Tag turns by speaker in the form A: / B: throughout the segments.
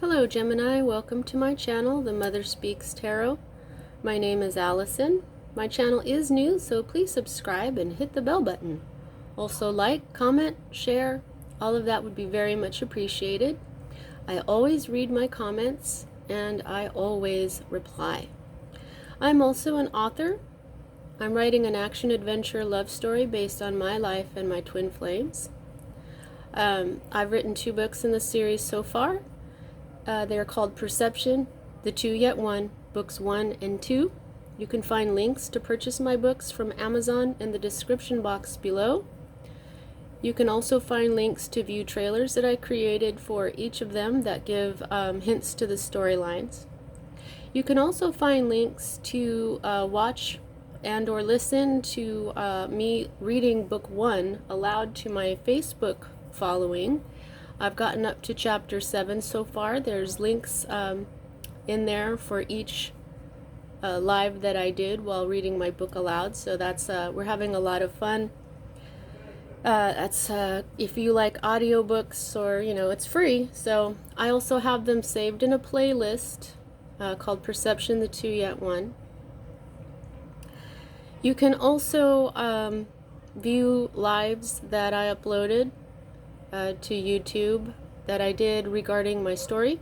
A: Hello Gemini, welcome to my channel, The Mother Speaks Tarot. My name is Allison. My channel is new, so please subscribe and hit the bell button. Also like, comment, share, all of that would be very much appreciated. I always read my comments and I always reply. I'm also an author. I'm writing an action-adventure love story based on my life and my twin flames. I've written 2 books in the series so far. They are called Perception, The Two Yet One, Books 1 and 2. You can find links to purchase my books from Amazon in the description box below. You can also find links to view trailers that I created for each of them that give hints to the storylines. You can also find links to watch and or listen to me reading book 1 aloud to my Facebook following. I've gotten up to chapter 7 so far. There's links in there for each live that I did while reading my book aloud. So that's we're having a lot of fun. That's if you like audiobooks, or it's free. So I also have them saved in a playlist called Perception, The Two Yet One. You can also view lives that I uploaded to YouTube that I did regarding my story,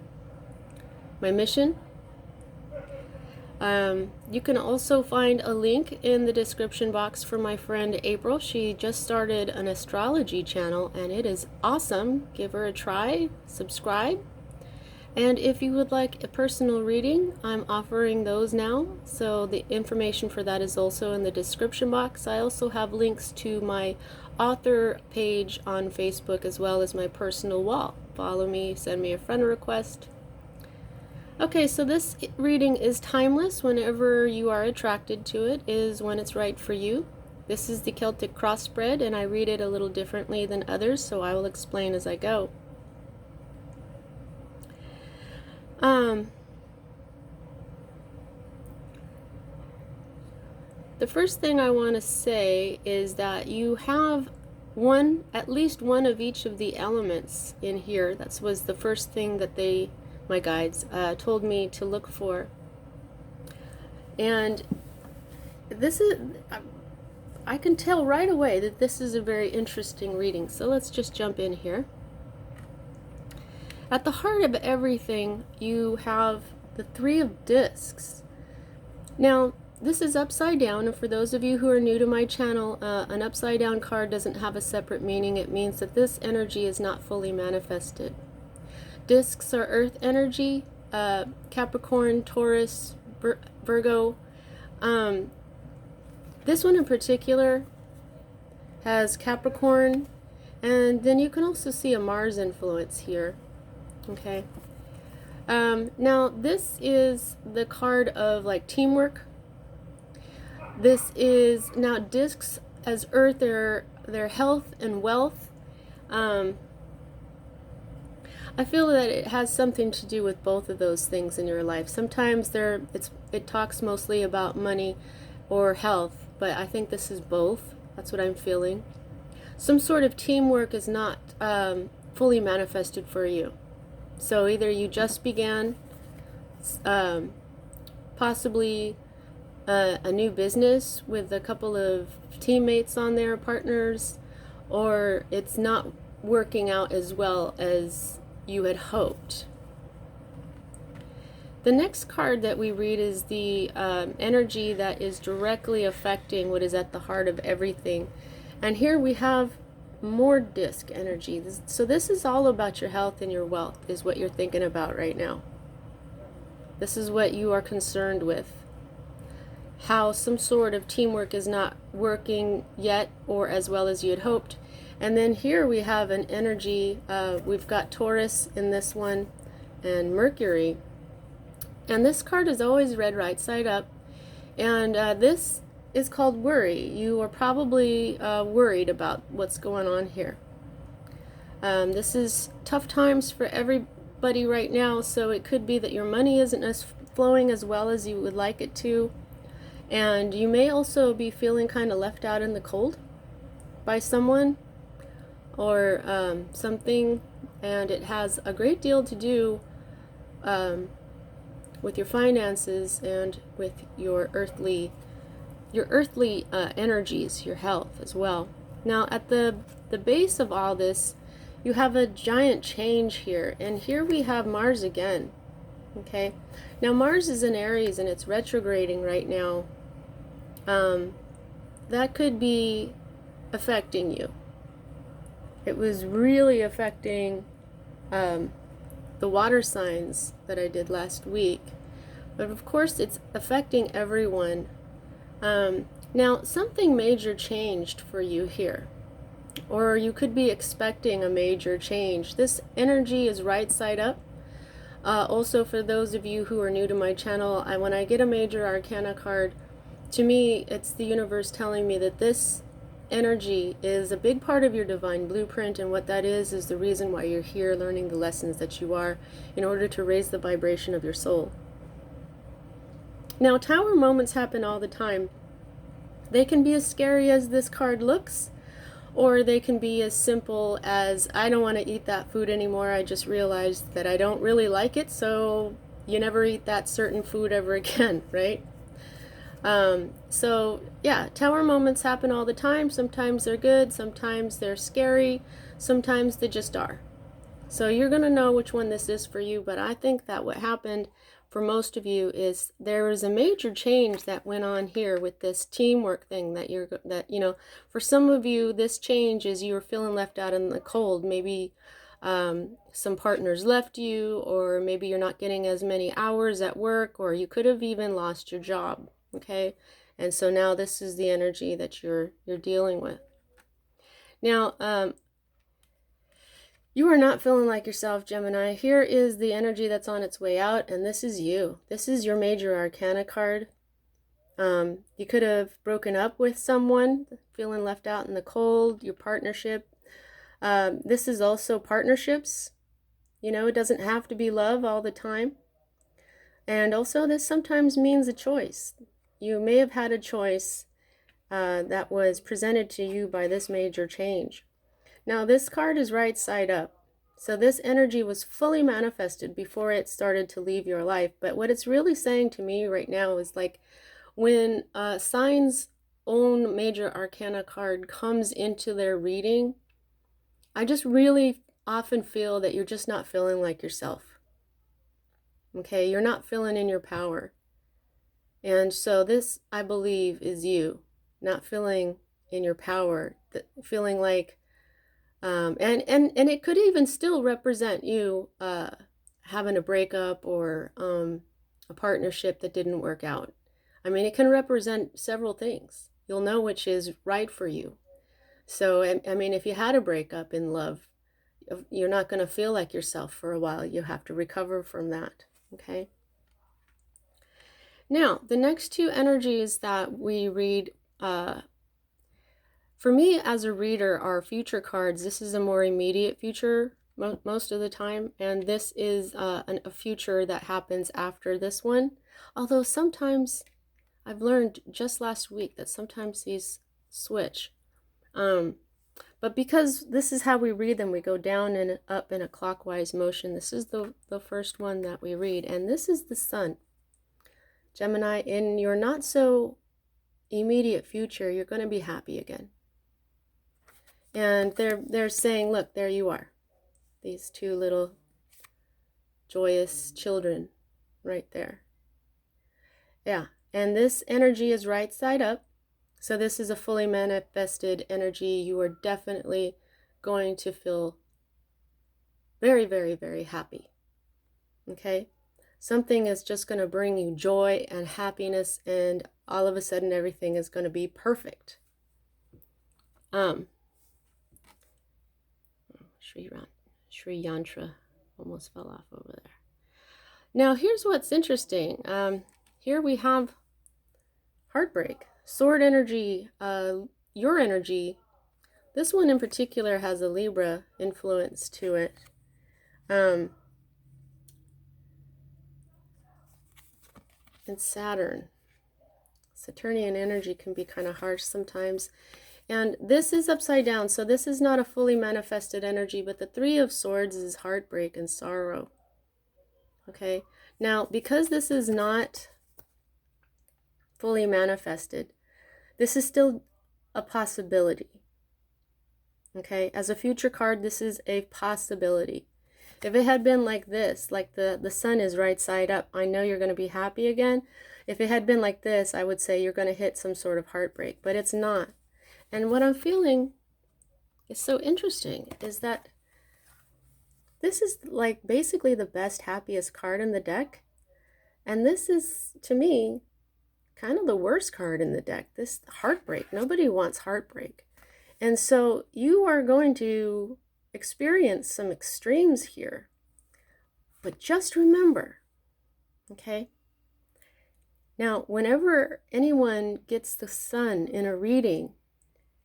A: my mission. You can also find a link in the description box for my friend April. She just started an astrology channel and it is awesome. Give her a try, subscribe. And if you would like a personal reading, I'm offering those now. So the information for that is also in the description box. I also have links to my author page on Facebook as well as my personal wall. Follow me, send me a friend request. Okay, so this reading is timeless. Whenever you are attracted to it is when it's right for you. This is the Celtic crossbred and I read it a little differently than others, so I will explain as I go. The first thing I want to say is that you have at least one of each of the elements in here. That was the first thing that my guides, told me to look for. And this is, I can tell right away that this is a very interesting reading. So let's just jump in here. At the heart of everything, you have the 3 of discs. Now, this is upside down, and for those of you who are new to my channel, an upside down card doesn't have a separate meaning. It means that this energy is not fully manifested. Discs are earth energy, Capricorn, Taurus, Virgo. This one in particular has Capricorn, and then you can also see a Mars influence here. Okay. Now this is the card of like teamwork. This is now discs as earth, their health and wealth. I feel that it has something to do with both of those things in your life. Sometimes it talks mostly about money or health, but I think this is both. That's what I'm feeling. Some sort of teamwork is not fully manifested for you. So either you just began possibly a new business with a couple of teammates on there, partners, or it's not working out as well as you had hoped. The next card that we read is the energy that is directly affecting what is at the heart of everything. And here we have more disc energy. So this is all about your health and your wealth, is what you're thinking about right now. This is what you are concerned with. How some sort of teamwork is not working yet or as well as you had hoped. And then here we have an energy, we've got Taurus in this one and Mercury. And this card is always read right side up. And this is called worry. You are probably worried about what's going on here. This is tough times for everybody right now, so it could be that your money isn't flowing as well as you would like it to. And you may also be feeling kind of left out in the cold by someone or something, and it has a great deal to do with your finances and with your earthly energies, your health as well. Now at the base of all this, you have a giant change here, and here we have Mars again. Okay, now Mars is in Aries and it's retrograding right now. That could be affecting you. It was really affecting the water signs that I did last week, but of course it's affecting everyone. Now something major changed for you here, or you could be expecting a major change. This energy is right side up. Also, for those of you who are new to my channel, when I get a major arcana card, to me it's the universe telling me that this energy is a big part of your divine blueprint, and what that is the reason why you're here learning the lessons that you are, in order to raise the vibration of your soul. Now, tower moments happen all the time. They can be as scary as this card looks, or they can be as simple as, I don't want to eat that food anymore, I just realized that I don't really like it, so you never eat that certain food ever again, right? So yeah, tower moments happen all the time. Sometimes they're good, sometimes they're scary, sometimes they just are. So you're going to know which one this is for you, but I think that what happened for most of you is there was a major change that went on here with this teamwork thing for some of you, this change is you're feeling left out in the cold. Maybe some partners left you, or maybe you're not getting as many hours at work, or you could have even lost your job. Okay, and so now this is the energy that you're dealing with. Now, you are not feeling like yourself, Gemini. Here is the energy that's on its way out, and this is you. This is your major arcana card. You could have broken up with someone, feeling left out in the cold, your partnership. This is also partnerships. It doesn't have to be love all the time. And also this sometimes means a choice. You may have had a choice that was presented to you by this major change. Now this card is right side up. So this energy was fully manifested before it started to leave your life. But what it's really saying to me right now is, like, when a sign's own major arcana card comes into their reading, I just really often feel that you're just not feeling like yourself. Okay, you're not feeling in your power. And so this, I believe, is you not feeling in your power, feeling like, and it could even still represent you having a breakup or a partnership that didn't work out. I mean, it can represent several things. You'll know which is right for you. So, I mean, if you had a breakup in love, you're not going to feel like yourself for a while. You have to recover from that. Okay. Now, the next two energies that we read, for me as a reader, are future cards. This is a more immediate future most of the time, and this is a future that happens after this one. Although sometimes, I've learned just last week that sometimes these switch. But because this is how we read them, we go down and up in a clockwise motion. This is the first one that we read, and this is the sun. Gemini, in your not so immediate future, you're going to be happy again. And they're saying, look, there you are. These two little joyous children right there. Yeah, and this energy is right side up. So this is a fully manifested energy. You are definitely going to feel very, very, very happy. Okay? Something is just going to bring you joy and happiness, and all of a sudden everything is going to be perfect. Sri Yantra almost fell off over there. Now here's what's interesting. Here we have heartbreak, sword energy, your energy. This one in particular has a Libra influence to it. And Saturn. Saturnian energy can be kind of harsh sometimes. And this is upside down, so this is not a fully manifested energy, but the Three of Swords is heartbreak and sorrow. Okay, now because this is not fully manifested, this is still a possibility. Okay, as a future card, this is a possibility. If it had been like this, like the sun is right side up, I know you're going to be happy again. If it had been like this, I would say you're going to hit some sort of heartbreak, but it's not. And what I'm feeling is so interesting is that this is like basically the best, happiest card in the deck. And this is, to me, kind of the worst card in the deck. This heartbreak. Nobody wants heartbreak. And so you are going to experience some extremes here. But just remember, okay? Now, whenever anyone gets the sun in a reading,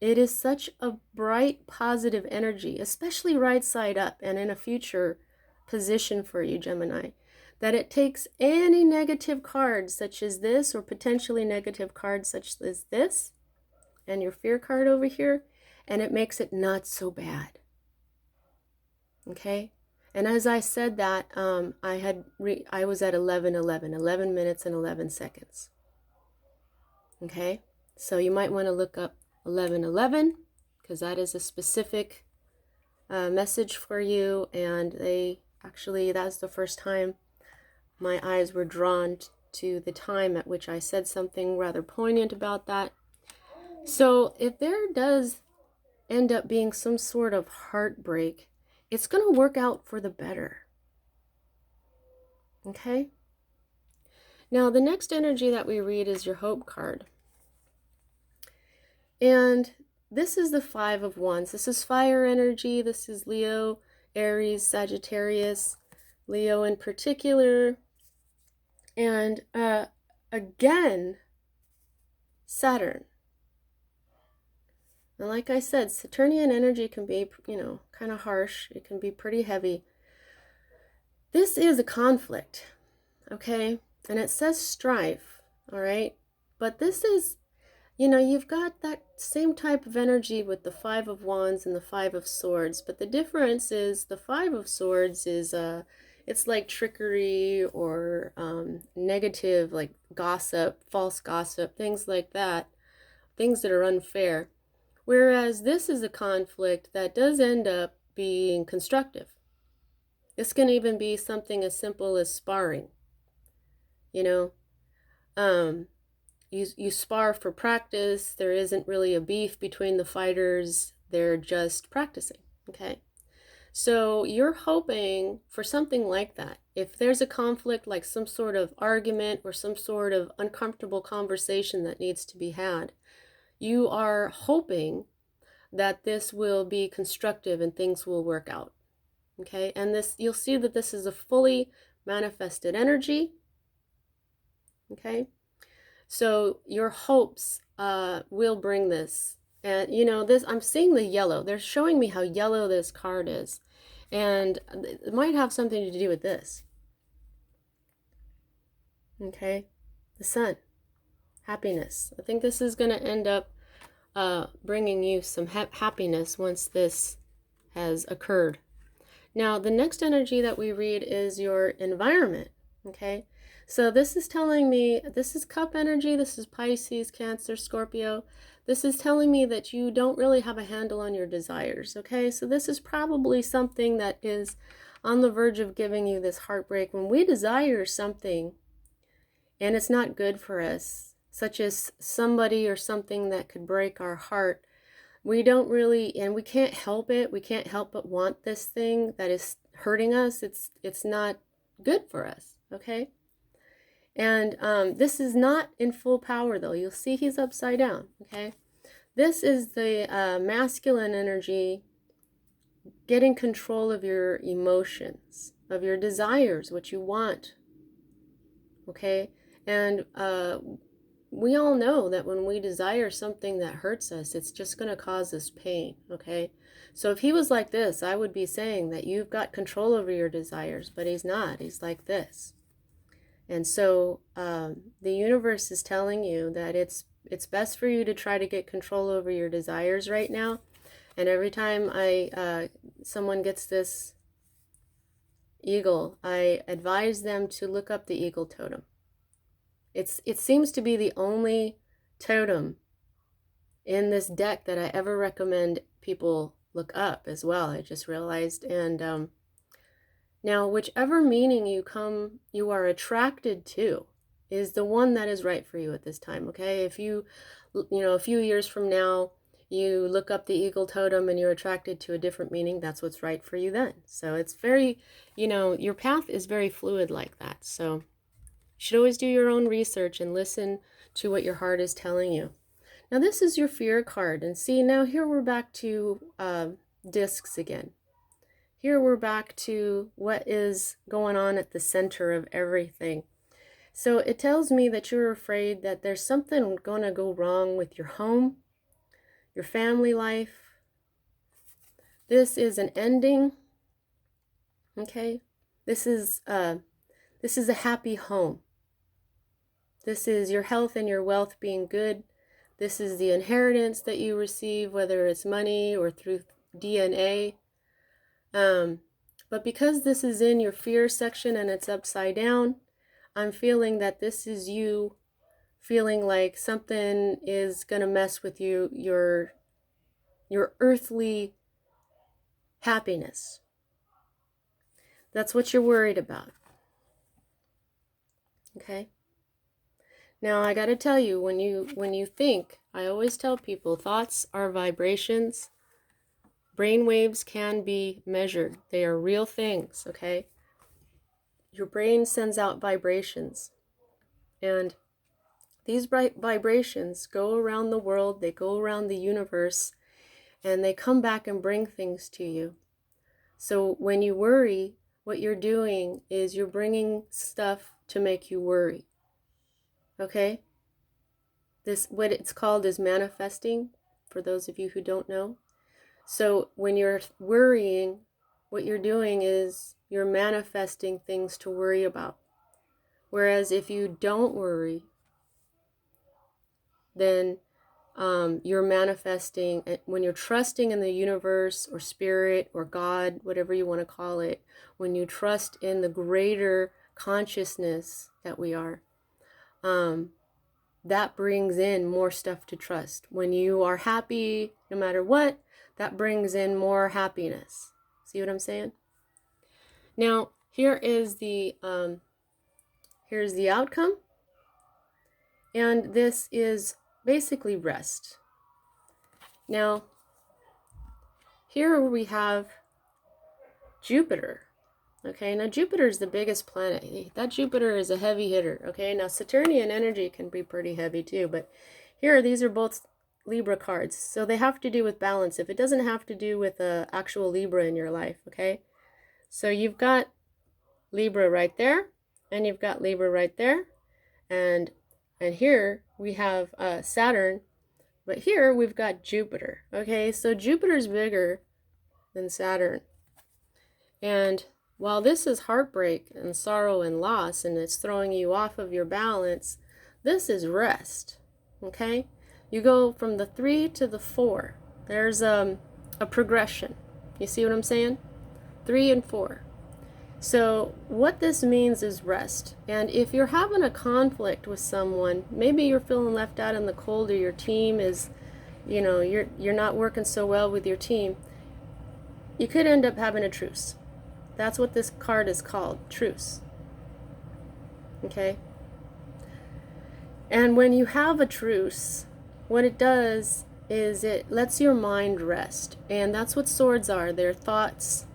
A: it is such a bright, positive energy, especially right side up and in a future position for you, Gemini, that it takes any negative cards such as this, or potentially negative cards such as this, and your fear card over here, and it makes it not so bad. Okay? And as I said that, I was at 11 minutes and 11 seconds. Okay? So you might want to look up 11:11, because that is a specific message for you, and that's the first time my eyes were drawn to the time at which I said something rather poignant about that. So if there does end up being some sort of heartbreak, it's going to work out for the better. Okay? Now, the next energy that we read is your hope card. And this is the Five of Wands. This is fire energy. This is Leo, Aries, Sagittarius, Leo in particular. And again, Saturn. And like I said, Saturnian energy can be, kind of harsh. It can be pretty heavy. This is a conflict, okay? And it says strife, all right? But this is, you've got that same type of energy with the Five of Wands and the Five of Swords. But the difference is the Five of Swords is, it's like trickery or negative, like gossip, false gossip, things like that, things that are unfair. Whereas this is a conflict that does end up being constructive. This can even be something as simple as sparring. You spar for practice. There isn't really a beef between the fighters. They're just practicing, okay? So you're hoping for something like that. If there's a conflict, like some sort of argument or some sort of uncomfortable conversation that needs to be had, you are hoping that this will be constructive and things will work out. Okay, and this, you'll see that this is a fully manifested energy. Okay, so your hopes will bring this. And this, I'm seeing the yellow. They're showing me how yellow this card is. And it might have something to do with this. Okay, the sun, happiness. I think this is going to end up bringing you some happiness once this has occurred. Now, the next energy that we read is your environment, okay? So this is telling me, this is cup energy, this is Pisces, Cancer, Scorpio. This is telling me that you don't really have a handle on your desires, okay? So this is probably something that is on the verge of giving you this heartbreak. When we desire something and it's not good for us, such as somebody or something that could break our heart, we don't really, and we can't help it. We can't help but want this thing that is hurting us. It's not good for us, okay? And this is not in full power, though. You'll see he's upside down, okay? This is the masculine energy getting control of your emotions, of your desires, what you want, okay? And we all know that when we desire something that hurts us, it's just going to cause us pain, okay? So if he was like this, I would be saying that you've got control over your desires, but he's not. He's like this. And so the universe is telling you that it's best for you to try to get control over your desires right now. And every time someone gets this eagle, I advise them to look up the eagle totem. It seems to be the only totem in this deck that I ever recommend people look up as well. I just realized. And now, whichever meaning you are attracted to is the one that is right for you at this time. Okay, if you a few years from now you look up the eagle totem and you're attracted to a different meaning, that's what's right for you then. So it's very, your path is very fluid like that. So you should always do your own research and listen to what your heart is telling you. Now this is your fear card, and see, now here we're back to discs again. Here we're back to what is going on at the center of everything. So it tells me that you're afraid that there's something going to go wrong with your home, your family life. This is an ending. Okay? This is a happy home. This is your health and your wealth being good. This is the inheritance that you receive, whether it's money or through DNA. But because this is in your fear section and it's upside down, I'm feeling that this is you feeling like something is going to mess with your earthly happiness. That's what you're worried about. Okay? Now I got to tell you, when you think, I always tell people, thoughts are vibrations. Brain waves can be measured. They are real things, okay? Your brain sends out vibrations. And these vibrations go around the world, they go around the universe, and they come back and bring things to you. So when you worry, what you're doing is you're bringing stuff to make you worry. Okay? What it's called is manifesting, for those of you who don't know. So when you're worrying, what you're doing is you're manifesting things to worry about. Whereas if you don't worry, then you're manifesting, when you're trusting in the universe or spirit or God, whatever you want to call it, when you trust in the greater consciousness that we are, that brings in more stuff to trust. When you are happy, no matter what, that brings in more happiness. See what I'm saying? Now, here's the outcome. And this is basically rest. Now, here we have Jupiter. Okay, now Jupiter is the biggest planet. That Jupiter is a heavy hitter. Okay, now Saturnian energy can be pretty heavy too, but here these are both Libra cards, so they have to do with balance. If it doesn't have to do with a actual Libra in your life, okay? So you've got Libra right there, and you've got Libra right there, and here we have Saturn, but here we've got Jupiter. Okay, so Jupiter's bigger than Saturn, and while this is heartbreak and sorrow and loss, and it's throwing you off of your balance, this is rest. Okay, you go from the 3 to the 4. There's a progression. You see what I'm saying? 3 and 4. So what this means is rest. And if you're having a conflict with someone, maybe you're feeling left out in the cold, or your team is, you're not working so well with your team, you could end up having a truce. That's what this card is called, truce. Okay? And when you have a truce, what it does is it lets your mind rest. And that's what swords are. They're thoughts,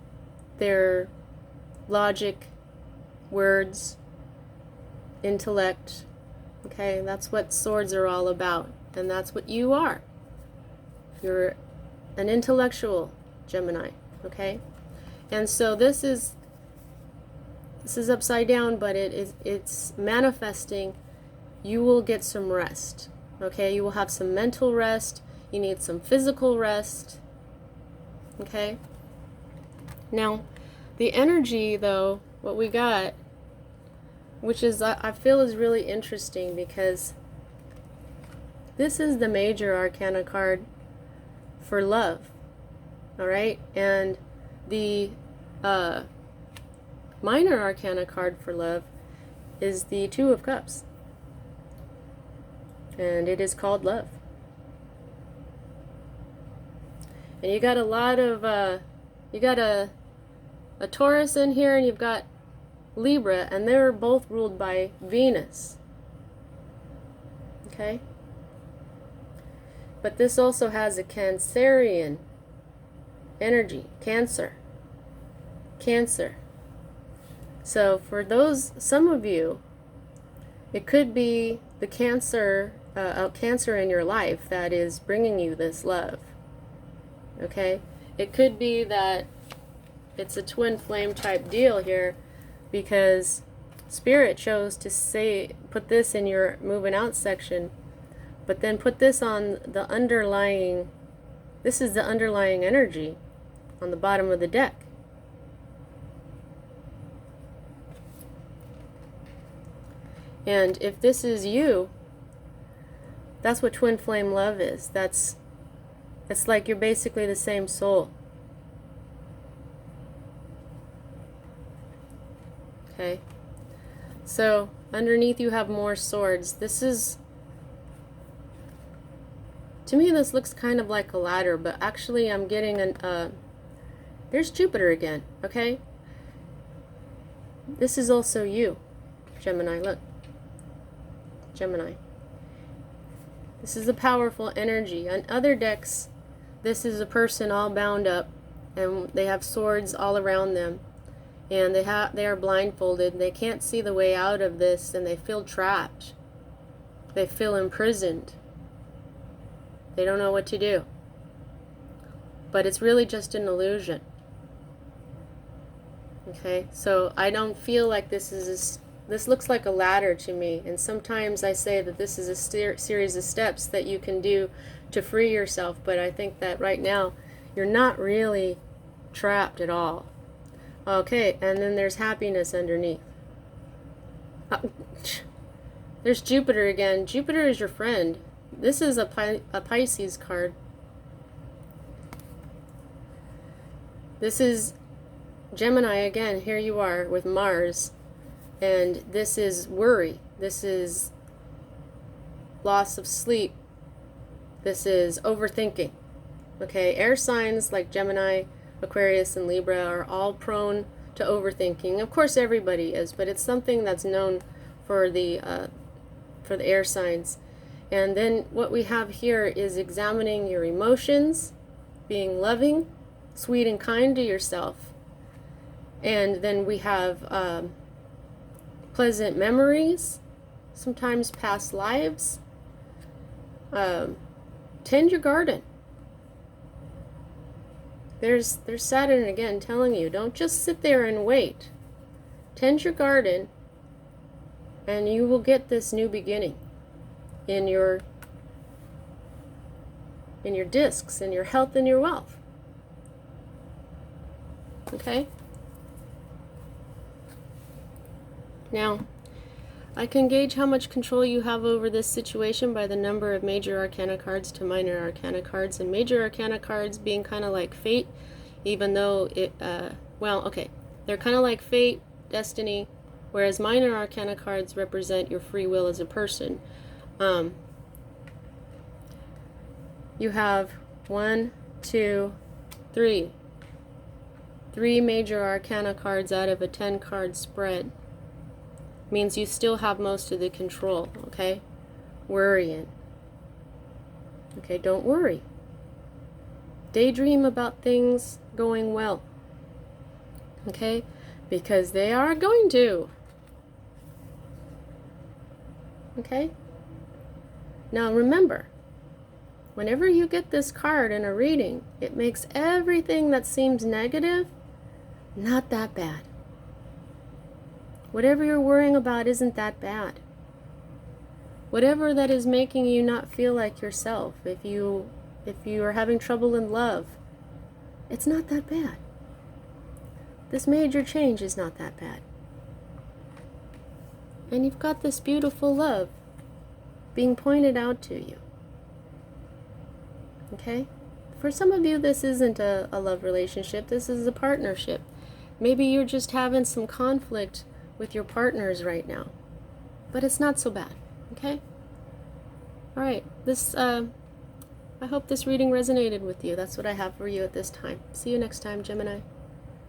A: they're logic, words, intellect. Okay? That's what swords are all about. And that's what you are. You're an intellectual Gemini. Okay? And so this is upside down, but it's manifesting. You will get some rest. Okay, you will have some mental rest. You need some physical rest. Okay. Now, the energy, though, what we got, which is I feel is really interesting, because this is the major arcana card for love. All right, and the minor arcana card for love is the Two of Cups. And it is called love. And you got a lot of, you got a Taurus in here, and you've got Libra, and they're both ruled by Venus. Okay? But this also has a Cancerian energy. Cancer. So for those, some of you, it could be the Cancer in your life that is bringing you this love. Okay? It could be that it's a twin flame type deal here, because Spirit chose to say, put this in your moving out section, but then put this on the underlying, this is the underlying energy on the bottom of the deck. And if this is you, that's what twin flame love is. It's like you're basically the same soul. Okay, so underneath you have more swords. This is, to me this looks kind of like a ladder, but actually I'm getting there's Jupiter again, okay? This is also you, Gemini, look. Gemini. This is a powerful energy. On other decks, this is a person all bound up, and they have swords all around them. And they are blindfolded. They can't see the way out of this, and they feel trapped. They feel imprisoned. They don't know what to do. But it's really just an illusion. Okay, so I don't feel like this looks like a ladder to me. And sometimes I say that this is a series of steps that you can do to free yourself. But I think that right now you're not really trapped at all. Okay, and then there's happiness underneath. There's Jupiter again. Jupiter is your friend. This is a Pisces card. This is Gemini again. Here you are with Mars. And this is worry. This is loss of sleep. This is overthinking. Okay, air signs like Gemini, Aquarius, and Libra are all prone to overthinking. Of course everybody is, but it's something that's known for the air signs. And then what we have here is examining your emotions, being loving, sweet and kind to yourself. And then we have pleasant memories, sometimes past lives. Tend your garden. There's Saturn again telling you, don't just sit there and wait. Tend your garden, and you will get this new beginning in your discs, in your health and your wealth. Okay? Now, I can gauge how much control you have over this situation by the number of major arcana cards to minor arcana cards, and major arcana cards being kind of like fate, even though it, well, okay, they're kind of like fate, destiny, whereas minor arcana cards represent your free will as a person. You have 1, 2, 3. 3 major arcana cards out of a 10-card spread. Means you still have most of the control, okay? Worrying. Okay, don't worry. Daydream about things going well. Okay? Because they are going to. Okay? Now remember, whenever you get this card in a reading, it makes everything that seems negative not that bad. Whatever you're worrying about isn't that bad. Whatever that is making you not feel like yourself, if you are having trouble in love, it's not that bad. This major change is not that bad. And you've got this beautiful love being pointed out to you. Okay? For some of you, this isn't a love relationship. This is a partnership. Maybe you're just having some conflict with your partners right now, but it's not so bad, okay? All right, I hope this reading resonated with you. That's what I have for you at this time. See you next time, Gemini.